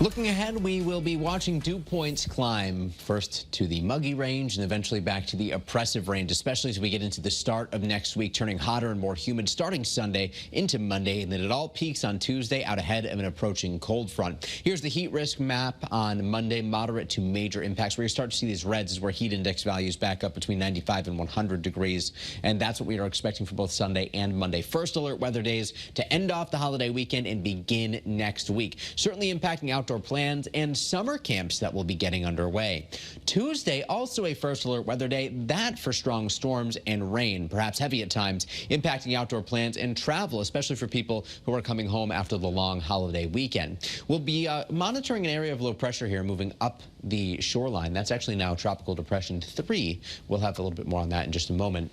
Looking ahead, we will be watching dew points climb first to the muggy range and eventually back to the oppressive range, especially as we get into the start of next week, turning hotter and more humid starting Sunday into Monday, and then it all peaks on Tuesday out ahead of an approaching cold front. Here's the heat risk map on Monday. Moderate to major impacts. Where you start to see these reds is where heat index values back up between 95 and 100 degrees, and that's what we are expecting for both Sunday and Monday. First alert weather days to end off the holiday weekend and begin next week, certainly impacting outdoor plans and summer camps that will be getting underway. Tuesday, also a first alert weather day, that for strong storms and rain, perhaps heavy at times, impacting outdoor plans and travel, especially for people who are coming home after the long holiday weekend. We'll be monitoring an area of low pressure here moving up the shoreline. That's actually now Tropical Depression 3. We'll have a little bit more on that in just a moment.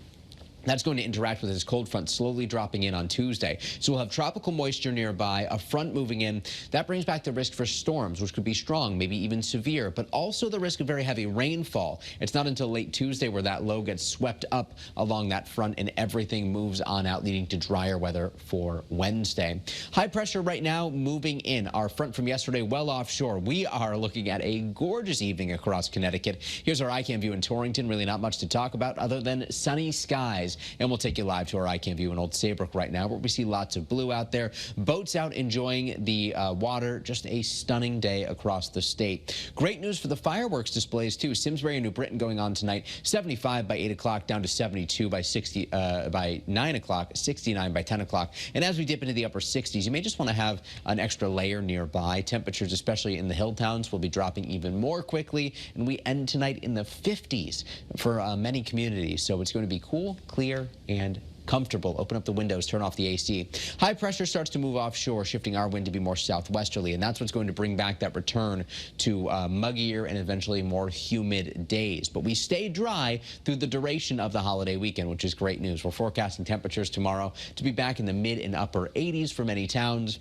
That's going to interact with this cold front slowly dropping in on Tuesday. So we'll have tropical moisture nearby, a front moving in. That brings back the risk for storms, which could be strong, maybe even severe, but also the risk of very heavy rainfall. It's not until late Tuesday where that low gets swept up along that front and everything moves on out, leading to drier weather for Wednesday. High pressure right now moving in. Our front from yesterday well offshore. We are looking at a gorgeous evening across Connecticut. Here's our iCam view in Torrington. Really not much to talk about other than sunny skies. And we'll take you live to our iCam view in Old Saybrook right now, where we see lots of blue out there. Boats out enjoying the water. Just a stunning day across the state. Great news for the fireworks displays, too. Simsbury and New Britain going on tonight. 75 by 8 o'clock, down to 72 by 9 o'clock, 69 by 10 o'clock. And as we dip into the upper 60s, you may just want to have an extra layer nearby. Temperatures, especially in the hill towns, will be dropping even more quickly. And we end tonight in the 50s for many communities. So it's going to be cool, clear, and comfortable. Open up the windows, turn off the AC. High pressure starts to move offshore, shifting our wind to be more southwesterly, and that's what's going to bring back that return to muggier and eventually more humid days. But we stay dry through the duration of the holiday weekend, which is great news. We're forecasting temperatures tomorrow to be back in the mid and upper 80s for many towns,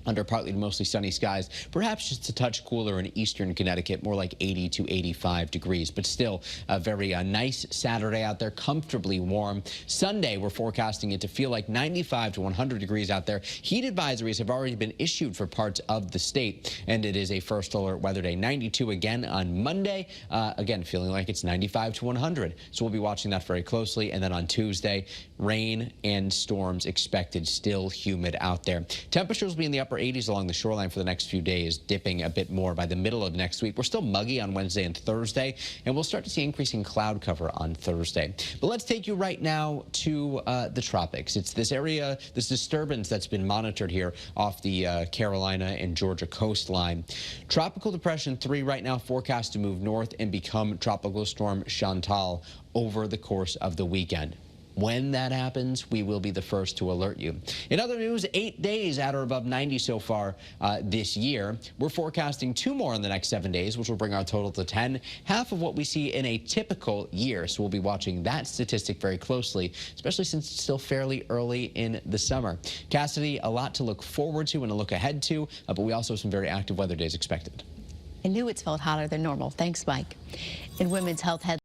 under partly to mostly sunny skies, perhaps just a touch cooler in eastern Connecticut, more like 80 to 85 degrees, but still a very nice Saturday out there, comfortably warm. Sunday, we're forecasting it to feel like 95 to 100 degrees out there. Heat advisories have already been issued for parts of the state, and it is a first alert weather day. 92 again on Monday, again, feeling like it's 95 to 100. So we'll be watching that very closely. And then on Tuesday, rain and storms expected, still humid out there. Temperatures will be in the upper 80s along the shoreline for the next few days, dipping a bit more by the middle of next week. We're still muggy on Wednesday and Thursday, and we'll start to see increasing cloud cover on Thursday. But let's take you right now to the tropics. It's this area, this disturbance that's been monitored here off the Carolina and Georgia coastline. Tropical Depression 3 right now forecast to move north and become Tropical Storm Chantal over the course of the weekend. When that happens, we will be the first to alert you. In other news, 8 days at or above 90 so far this year. We're forecasting 2 more in the next 7 days, which will bring our total to 10, half of what we see in a typical year. So we'll be watching that statistic very closely, especially since it's still fairly early in the summer. Cassidy, a lot to look forward to and a look ahead to, but we also have some very active weather days expected. I knew it's felt hotter than normal. Thanks, Mike. In women's health headlines.